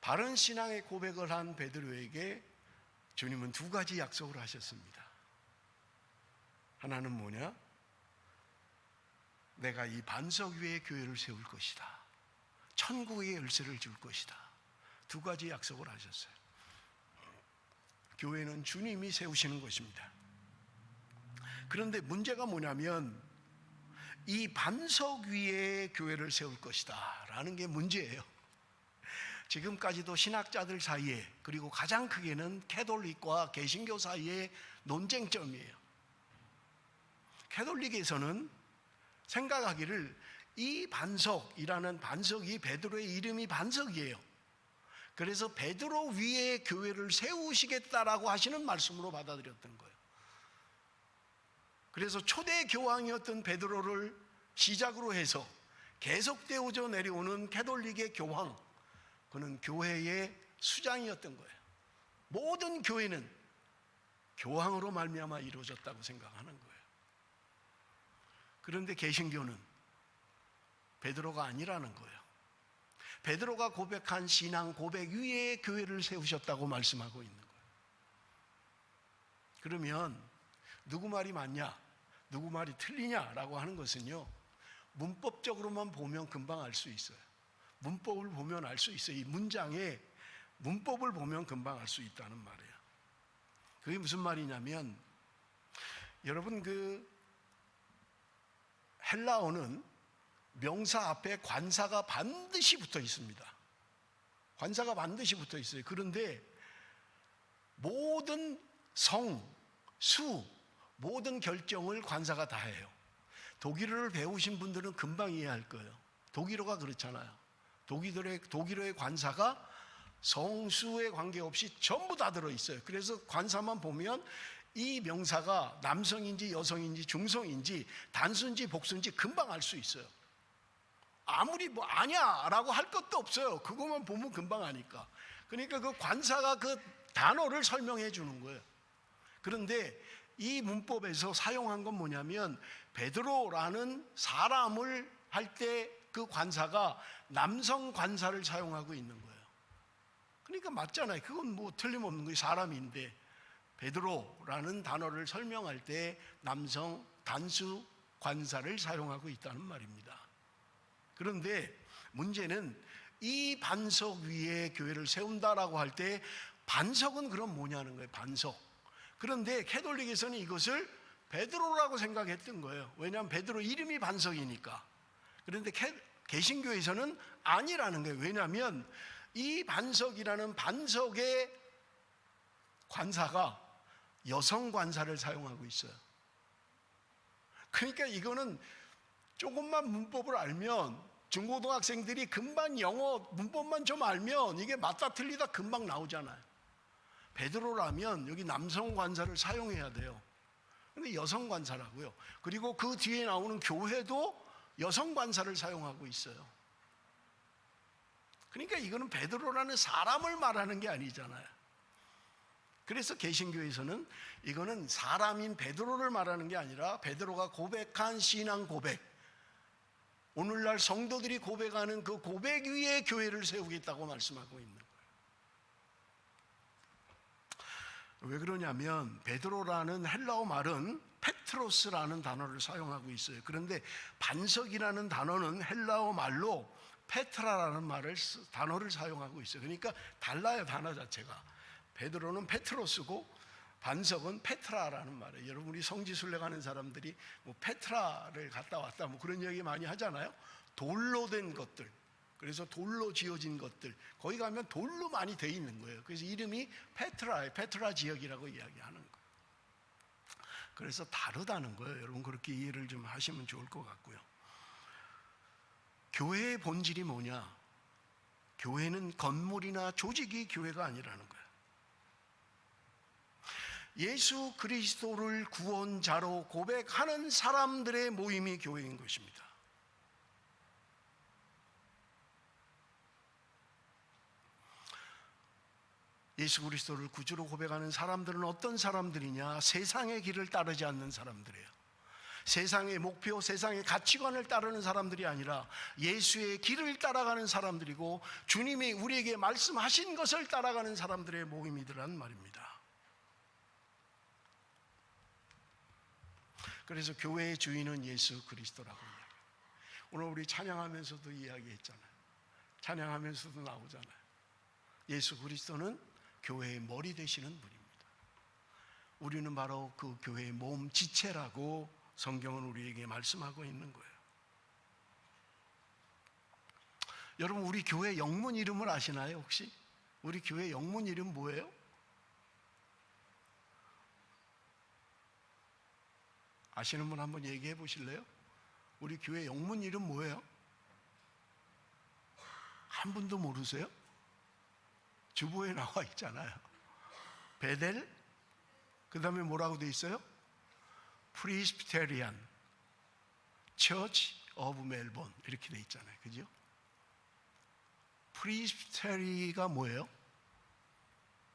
바른 신앙의 고백을 한 베드로에게 주님은 두 가지 약속을 하셨습니다. 하나는 뭐냐? 내가 이 반석 위에 교회를 세울 것이다. 천국의 열쇠를 줄 것이다. 두 가지 약속을 하셨어요. 교회는 주님이 세우시는 것입니다. 그런데 문제가 뭐냐면 이 반석 위에 교회를 세울 것이다 라는 게 문제예요. 지금까지도 신학자들 사이에, 그리고 가장 크게는 캐톨릭과 개신교 사이의 논쟁점이에요. 캐톨릭에서는 생각하기를 이 반석이라는 반석이 베드로의 이름이 반석이에요. 그래서 베드로 위에 교회를 세우시겠다라고 하시는 말씀으로 받아들였던 거예요. 그래서 초대 교황이었던 베드로를 시작으로 해서 계속되어져 내려오는 캐톨릭의 교황, 그는 교회의 수장이었던 거예요. 모든 교회는 교황으로 말미암아 이루어졌다고 생각하는 거예요. 그런데 개신교는 베드로가 아니라는 거예요. 베드로가 고백한 신앙 고백 위에 교회를 세우셨다고 말씀하고 있는 거예요. 그러면 누구 말이 맞냐, 누구 말이 틀리냐라고 하는 것은요, 문법적으로만 보면 금방 알 수 있어요. 문법을 보면 알 수 있어요. 이 문장의 문법을 보면 금방 알 수 있다는 말이에요. 그게 무슨 말이냐면, 여러분 헬라어는 명사 앞에 관사가 반드시 붙어 있습니다. 관사가 반드시 붙어 있어요. 그런데 모든 성, 수, 모든 결정을 관사가 다 해요. 독일어를 배우신 분들은 금방 이해할 거예요. 독일어가 그렇잖아요. 독일어의 관사가 성수에 관계없이 전부 다 들어있어요. 그래서 관사만 보면 이 명사가 남성인지 여성인지 중성인지 단수인지 복수인지 금방 알 수 있어요. 아무리 뭐 아냐라고 할 것도 없어요. 그것만 보면 금방 아니까. 그러니까 그 관사가 그 단어를 설명해 주는 거예요. 그런데 이 문법에서 사용한 건 뭐냐면 베드로라는 사람을 할 때 그 관사가 남성 관사를 사용하고 있는 거예요. 그러니까 맞잖아요. 그건 뭐 틀림없는 거예요. 사람인데 베드로라는 단어를 설명할 때 남성 단수 관사를 사용하고 있다는 말입니다. 그런데 문제는 이 반석 위에 교회를 세운다라고 할 때 반석은 그럼 뭐냐는 거예요. 반석. 그런데 캐톨릭에서는 이것을 베드로라고 생각했던 거예요. 왜냐하면 베드로 이름이 반석이니까. 그런데 개신교에서는 아니라는 거예요. 왜냐하면 이 반석이라는 반석의 관사가 여성 관사를 사용하고 있어요. 그러니까 이거는 조금만 문법을 알면 중고등학생들이 금방 영어 문법만 좀 알면 이게 맞다 틀리다 금방 나오잖아요. 베드로라면 여기 남성 관사를 사용해야 돼요. 근데 여성 관사라고요. 그리고 그 뒤에 나오는 교회도 여성 관사를 사용하고 있어요. 그러니까 이거는 베드로라는 사람을 말하는 게 아니잖아요. 그래서 개신교에서는 이거는 사람인 베드로를 말하는 게 아니라 베드로가 고백한 신앙 고백, 오늘날 성도들이 고백하는 그 고백 위에 교회를 세우겠다고 말씀하고 있는 거예요. 왜 그러냐면 베드로라는 헬라어 말은 페트로스라는 단어를 사용하고 있어요. 그런데 반석이라는 단어는 헬라어 말로 페트라라는 단어를 사용하고 있어요. 그러니까 달라요, 단어 자체가. 베드로는 페트로스고 반석은 페트라라는 말이에요. 여러분 우리 성지순례 가는 사람들이 뭐 페트라를 갔다 왔다 뭐 그런 얘기 많이 하잖아요. 돌로 된 것들, 그래서 돌로 지어진 것들, 거기 가면 돌로 많이 돼 있는 거예요. 그래서 이름이 페트라예요. 페트라 지역이라고 이야기하는 거예요. 그래서 다르다는 거예요. 여러분 그렇게 이해를 좀 하시면 좋을 것 같고요. 교회의 본질이 뭐냐? 교회는 건물이나 조직이 교회가 아니라는 거예요. 예수 그리스도를 구원자로 고백하는 사람들의 모임이 교회인 것입니다. 예수 그리스도를 구주로 고백하는 사람들은 어떤 사람들이냐? 세상의 길을 따르지 않는 사람들이에요. 세상의 목표, 세상의 가치관을 따르는 사람들이 아니라 예수의 길을 따라가는 사람들이고 주님이 우리에게 말씀하신 것을 따라가는 사람들의 모임이더란 말입니다. 그래서 교회의 주인은 예수 그리스도라고 이야기해요. 오늘 우리 찬양하면서도 이야기했잖아요. 찬양하면서도 나오잖아요. 예수 그리스도는 교회의 머리 되시는 분입니다. 우리는 바로 그 교회의 몸 지체라고 성경은 우리에게 말씀하고 있는 거예요. 여러분 우리 교회 영문 이름을 아시나요 혹시? 우리 교회 영문 이름 뭐예요? 아시는 분 한번 얘기해 보실래요? 우리 교회 영문 이름 뭐예요? 한 분도 모르세요? 주보에 나와 있잖아요. 베델, 그 다음에 뭐라고 돼 있어요? 프리스비테리안 처치 오브 멜본 이렇게 돼 있잖아요. 그죠? 프리스비테리가 뭐예요?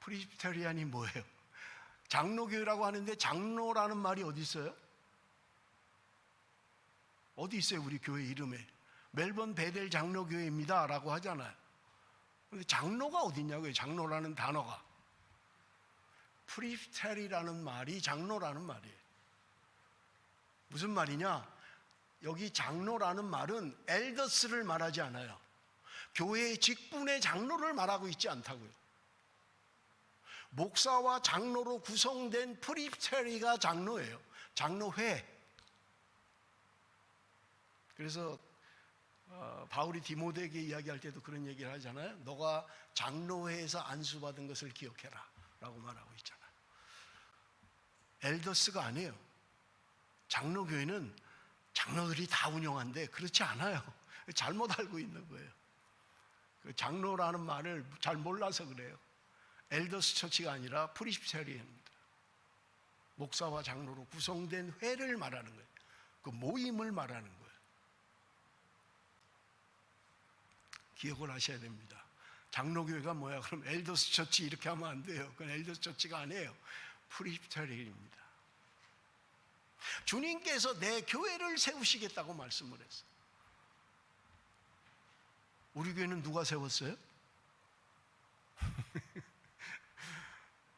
프리스비테리안이 뭐예요? 장로교회라고 하는데 장로라는 말이 어디 있어요? 어디 있어요? 우리 교회 이름에 멜번 베델 장로교회입니다 라고 하잖아요. 근데 장로가 어디 있냐고요? 장로라는 단어가. 프리스비테리라는 말이 장로라는 말이에요. 무슨 말이냐? 여기 장로라는 말은 엘더스를 말하지 않아요. 교회의 직분의 장로를 말하고 있지 않다고요. 목사와 장로로 구성된 프리스비테리가 장로예요. 장로회. 그래서 바울이 디모데에게 이야기할 때도 그런 얘기를 하잖아요. 너가 장로회에서 안수받은 것을 기억해라 라고 말하고 있잖아요. 엘더스가 아니에요. 장로교회는 장로들이 다 운영한데 그렇지 않아요. 잘못 알고 있는 거예요. 장로라는 말을 잘 몰라서 그래요. 엘더스 처치가 아니라 프리스비테리안입니다. 목사와 장로로 구성된 회를 말하는 거예요. 그 모임을 말하는 거예요. 기억을 하셔야 됩니다. 장로교회가 뭐야? 그럼 엘더스 처치 이렇게 하면 안 돼요. 그건 엘더스 처치가 아니에요. 프리스비테리안입니다. 주님께서 내 교회를 세우시겠다고 말씀을 했어요. 우리 교회는 누가 세웠어요?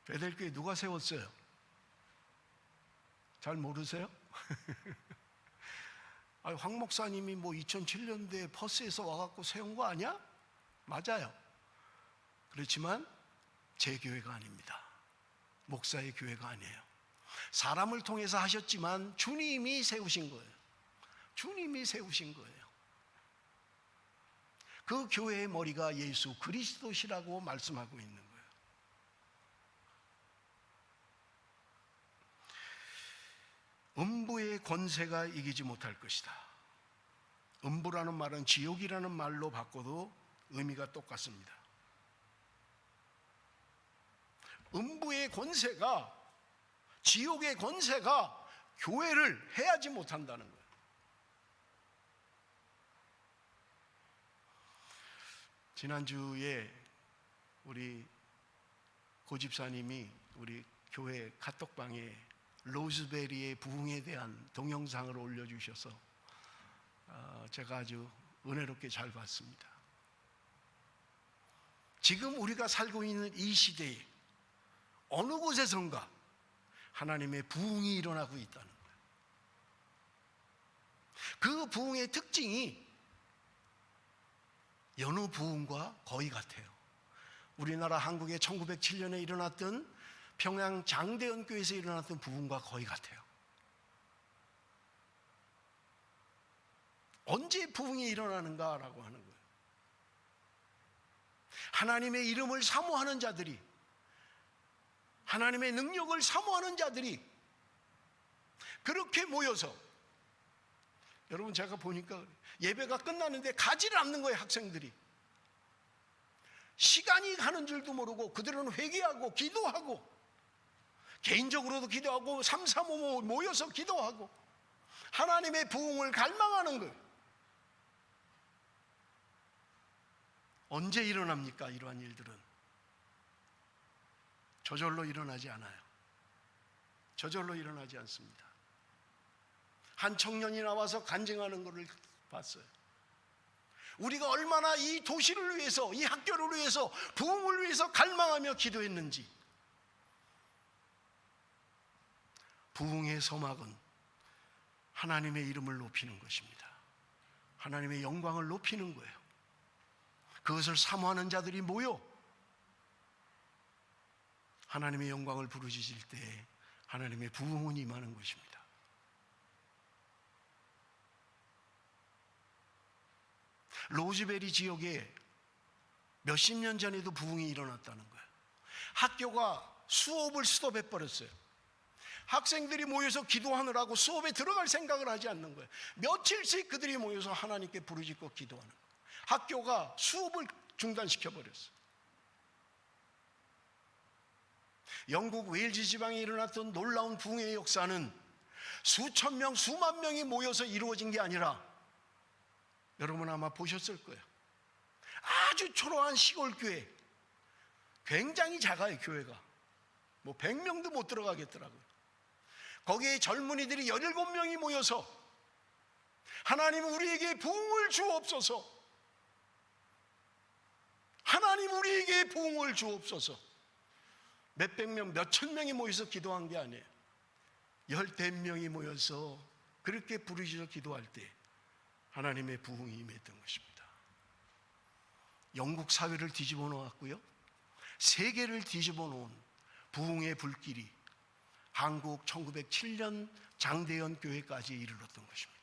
베델교회 누가 세웠어요? 잘 모르세요? 황 목사님이 뭐 2007년도에 퍼스에서 와갖고 세운 거 아니야? 맞아요. 그렇지만 제 교회가 아닙니다. 목사의 교회가 아니에요. 사람을 통해서 하셨지만 주님이 세우신 거예요. 주님이 세우신 거예요. 그 교회의 머리가 예수 그리스도시라고 말씀하고 있는 거예요. 음부의 권세가 이기지 못할 것이다. 음부라는 말은 지옥이라는 말로 바꿔도 의미가 똑같습니다. 음부의 권세가, 지옥의 권세가 교회를 해하지 못한다는 거예요. 지난주에 우리 고집사님이 우리 교회 카톡방에 로즈베리의 부흥에 대한 동영상을 올려주셔서 제가 아주 은혜롭게 잘 봤습니다. 지금 우리가 살고 있는 이 시대에 어느 곳에선가 하나님의 부흥이 일어나고 있다는 거예요. 그 부흥의 특징이 여느 부흥과 거의 같아요. 우리나라 한국에 1907년에 일어났던 평양 장대현 교회에서 일어났던 부흥과 거의 같아요. 언제 부흥이 일어나는가라고 하는 거예요. 하나님의 이름을 사모하는 자들이, 하나님의 능력을 사모하는 자들이 그렇게 모여서, 여러분 제가 보니까 예배가 끝나는데 가지를 않는 거예요. 학생들이 시간이 가는 줄도 모르고 그들은 회개하고 기도하고 개인적으로도 기도하고 335 모여서 기도하고 하나님의 부흥을 갈망하는 거예요. 언제 일어납니까? 이러한 일들은 저절로 일어나지 않아요. 저절로 일어나지 않습니다. 한 청년이 나와서 간증하는 것을 봤어요. 우리가 얼마나 이 도시를 위해서, 이 학교를 위해서, 부흥을 위해서 갈망하며 기도했는지. 부흥의 서막은 하나님의 이름을 높이는 것입니다. 하나님의 영광을 높이는 거예요. 그것을 사모하는 자들이 모여 하나님의 영광을 부르짖을 때 하나님의 부흥은 임하는 것입니다. 로즈베리 지역에 몇십 년 전에도 부흥이 일어났다는 거예요. 학교가 수업을 스톱해버렸어요. 학생들이 모여서 기도하느라고 수업에 들어갈 생각을 하지 않는 거예요. 며칠씩 그들이 모여서 하나님께 부르짖고 기도하는 거예요. 학교가 수업을 중단시켜버렸어요. 영국 웨일즈 지방에 일어났던 놀라운 부흥의 역사는 수천 명, 수만 명이 모여서 이루어진 게 아니라, 여러분 아마 보셨을 거예요. 아주 초라한 시골 교회, 굉장히 작아요. 교회가 뭐 100명도 못 들어가겠더라고요. 거기에 젊은이들이 17명이 모여서 하나님 우리에게 부흥을 주옵소서, 하나님 우리에게 부흥을 주옵소서. 몇백 명, 몇천 명이 모여서 기도한 게 아니에요. 10명이 모여서 그렇게 부르짖어 기도할 때 하나님의 부흥이 임했던 것입니다. 영국 사회를 뒤집어 놓았고요, 세계를 뒤집어 놓은 부흥의 불길이 한국 1907년 장대현 교회까지 이르렀던 것입니다.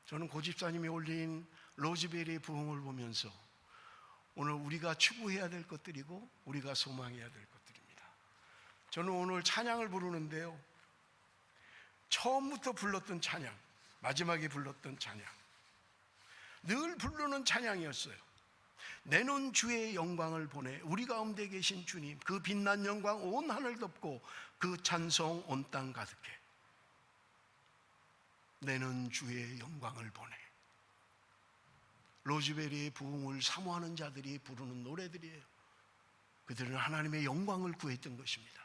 저는 고집사님이 올린 로즈베리의 부흥을 보면서 오늘 우리가 추구해야 될 것들이고 우리가 소망해야 될 것들입니다. 저는 오늘 찬양을 부르는데요, 처음부터 불렀던 찬양, 마지막에 불렀던 찬양, 늘 부르는 찬양이었어요. 내는 주의 영광을 보내, 우리 가운데 계신 주님, 그 빛난 영광 온 하늘 덮고 그 찬송 온 땅 가득해. 내는 주의 영광을 보내. 로즈베리의 부흥을 사모하는 자들이 부르는 노래들이에요. 그들은 하나님의 영광을 구했던 것입니다.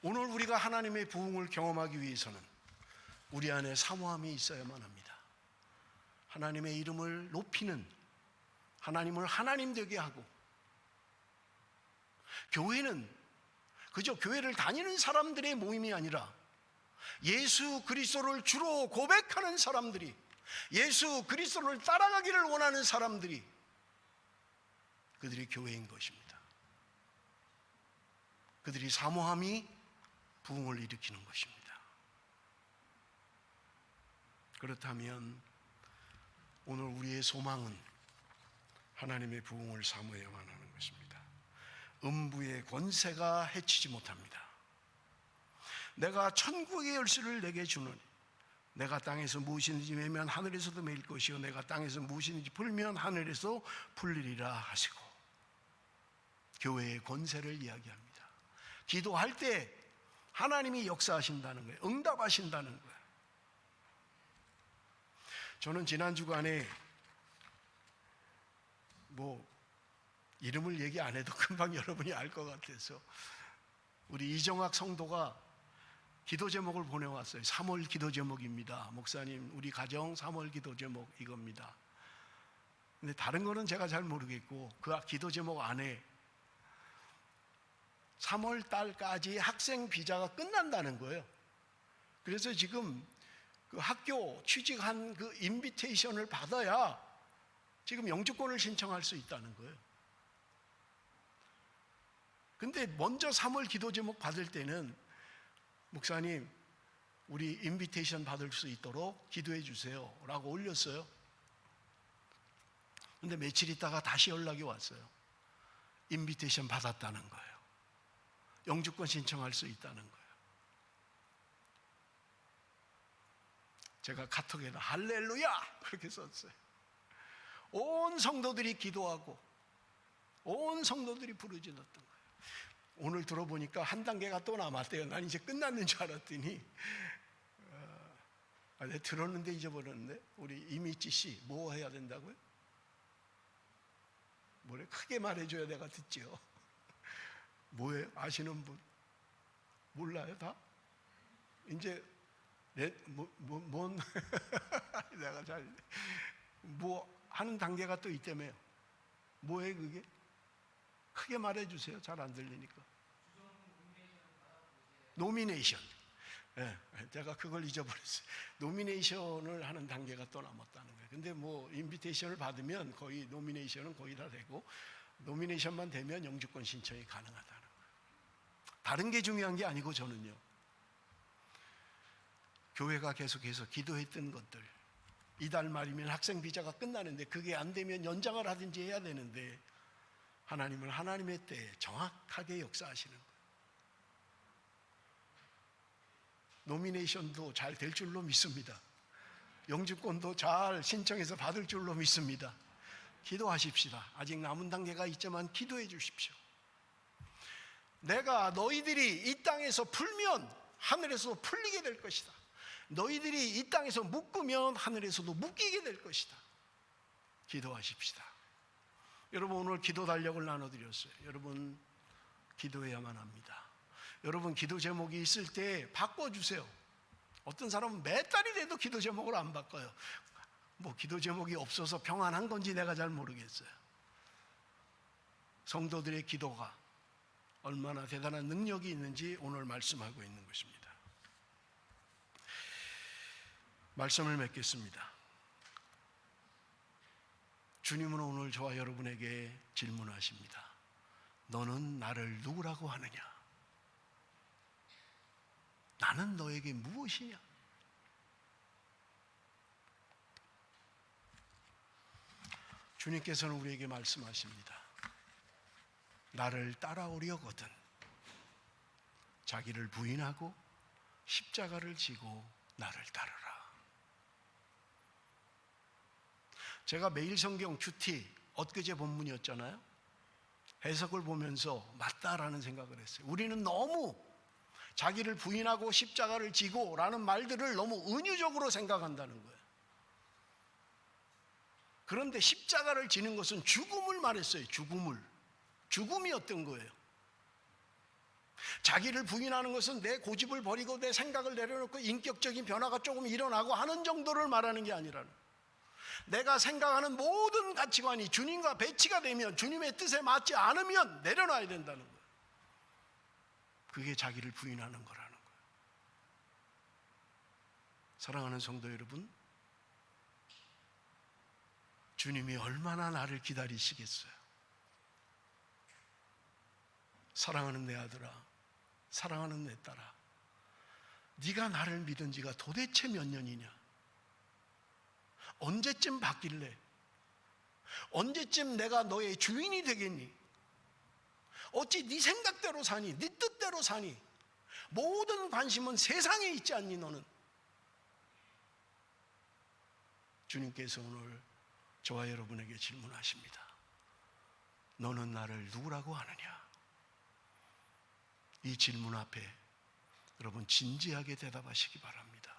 오늘 우리가 하나님의 부흥을 경험하기 위해서는 우리 안에 사모함이 있어야만 합니다. 하나님의 이름을 높이는, 하나님을 하나님 되게 하고, 교회는 그저 교회를 다니는 사람들의 모임이 아니라 예수 그리스도를 주로 고백하는 사람들이, 예수 그리스도를 따라가기를 원하는 사람들이, 그들이 교회인 것입니다. 그들이 사모함이 부흥을 일으키는 것입니다. 그렇다면 오늘 우리의 소망은 하나님의 부흥을 사모해야만 하는 것입니다. 음부의 권세가 해치지 못합니다. 내가 천국의 열쇠를 내게 주노니 내가 땅에서 무엇이든지 매면 하늘에서도 매일 것이요 내가 땅에서 무엇이든지 풀면 하늘에서 풀리리라 하시고, 교회의 권세를 이야기합니다. 기도할 때 하나님이 역사하신다는 거예요. 응답하신다는 거예요. 저는 지난 주간에 이름을 얘기 안 해도 금방 여러분이 알 것 같아서 우리 이정학 성도가 기도 제목을 보내왔어요. 3월 기도 제목입니다. 목사님, 우리 가정 3월 기도 제목 이겁니다. 근데 다른 거는 제가 잘 모르겠고 그 기도 제목 안에 3월 달까지 학생 비자가 끝난다는 거예요. 그래서 지금 그 학교 취직한 그 인비테이션을 받아야 지금 영주권을 신청할 수 있다는 거예요. 근데 먼저 3월 기도 제목 받을 때는 목사님, 우리 인비테이션 받을 수 있도록 기도해 주세요 라고 올렸어요. 근데 며칠 있다가 다시 연락이 왔어요. 인비테이션 받았다는 거예요. 영주권 신청할 수 있다는 거예요. 제가 카톡에다 할렐루야 그렇게 썼어요. 온 성도들이 기도하고 온 성도들이 부르짖었던 거예요. 오늘 들어보니까 한 단계가 또 남았대요. 난 이제 끝났는 줄 알았더니 내가 들었는데 잊어버렸는데, 우리 이미지 씨 뭐 해야 된다고요? 뭐래? 크게 말해줘야 내가 듣지요. 뭐예요? 아시는 분? 몰라요 다? 이제 뭔 내가 잘 하는 단계가 또 있다며요. 뭐예요 그게? 크게 말해주세요. 잘 안 들리니까. 노미네이션. 제가 그걸 잊어버렸어요. 노미네이션을 하는 단계가 또 남았다는 거예요. 근데 인비테이션을 받으면 거의 노미네이션은 거의 다 되고, 노미네이션만 되면 영주권 신청이 가능하다는 거예요. 다른 게 중요한 게 아니고, 저는요, 교회가 계속해서 기도했던 것들, 이달 말이면 학생 비자가 끝나는데 그게 안 되면 연장을 하든지 해야 되는데 하나님은 하나님의 때에 정확하게 역사하시는 거예요. 노미네이션도 잘 될 줄로 믿습니다. 영주권도 잘 신청해서 받을 줄로 믿습니다. 기도하십시다. 아직 남은 단계가 있지만 기도해 주십시오. 내가 너희들이 이 땅에서 풀면 하늘에서도 풀리게 될 것이다. 너희들이 이 땅에서 묶으면 하늘에서도 묶이게 될 것이다. 기도하십시다. 여러분, 오늘 기도 달력을 나눠드렸어요. 여러분, 기도해야만 합니다. 여러분, 기도 제목이 있을 때 바꿔주세요. 어떤 사람은 몇 달이 돼도 기도 제목을 안 바꿔요. 기도 제목이 없어서 평안한 건지 내가 잘 모르겠어요. 성도들의 기도가 얼마나 대단한 능력이 있는지 오늘 말씀하고 있는 것입니다. 말씀을 맺겠습니다. 주님은 오늘 저와 여러분에게 질문하십니다. 너는 나를 누구라고 하느냐? 나는 너에게 무엇이냐? 주님께서는 우리에게 말씀하십니다. 나를 따라오려거든 자기를 부인하고 십자가를 지고 나를 따르라. 제가 매일 성경 큐티 엊그제 본문이었잖아요. 해석을 보면서 맞다라는 생각을 했어요. 우리는 너무 자기를 부인하고 십자가를 지고 라는 말들을 너무 은유적으로 생각한다는 거예요. 그런데 십자가를 지는 것은 죽음을 말했어요. 죽음이 어떤 거예요? 자기를 부인하는 것은 내 고집을 버리고 내 생각을 내려놓고 인격적인 변화가 조금 일어나고 하는 정도를 말하는 게 아니라는, 내가 생각하는 모든 가치관이 주님과 배치가 되면, 주님의 뜻에 맞지 않으면 내려놔야 된다는 거예요. 그게 자기를 부인하는 거라는 거예요. 사랑하는 성도 여러분, 주님이 얼마나 나를 기다리시겠어요? 사랑하는 내 아들아, 사랑하는 내 딸아, 네가 나를 믿은 지가 도대체 몇 년이냐? 언제쯤 바뀔래? 언제쯤 내가 너의 주인이 되겠니? 어찌 네 생각대로 사니? 네 뜻대로 사니? 모든 관심은 세상에 있지 않니 너는? 주님께서 오늘 저와 여러분에게 질문하십니다. 너는 나를 누구라고 하느냐? 이 질문 앞에 여러분 진지하게 대답하시기 바랍니다.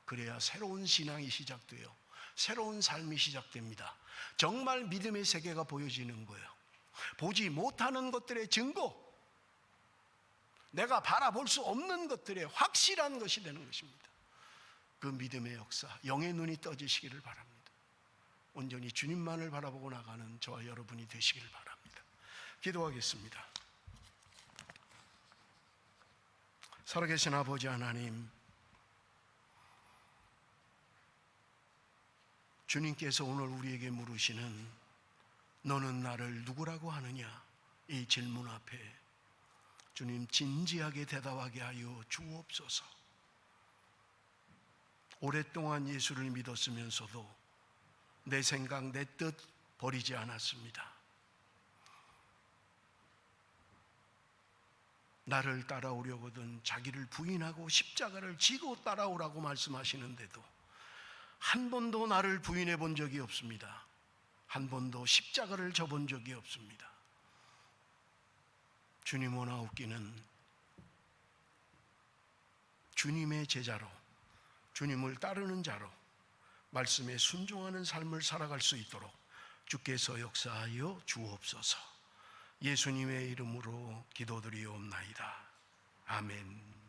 그래야 새로운 신앙이 시작돼요. 새로운 삶이 시작됩니다. 정말 믿음의 세계가 보여지는 거예요. 보지 못하는 것들의 증거, 내가 바라볼 수 없는 것들의 확실한 것이 되는 것입니다. 그 믿음의 역사, 영의 눈이 떠지시기를 바랍니다. 온전히 주님만을 바라보고 나가는 저와 여러분이 되시기를 바랍니다. 기도하겠습니다. 살아계신 아버지 하나님, 주님께서 오늘 우리에게 물으시는 너는 나를 누구라고 하느냐, 이 질문 앞에 주님 진지하게 대답하게 하여 주옵소서. 오랫동안 예수를 믿었으면서도 내 생각, 내 뜻 버리지 않았습니다. 나를 따라오려거든 자기를 부인하고 십자가를 지고 따라오라고 말씀하시는데도 한 번도 나를 부인해 본 적이 없습니다. 한 번도 십자가를 져본 적이 없습니다. 주님 원하옵기는 주님의 제자로, 주님을 따르는 자로 말씀에 순종하는 삶을 살아갈 수 있도록 주께서 역사하여 주옵소서. 예수님의 이름으로 기도드리옵나이다. 아멘.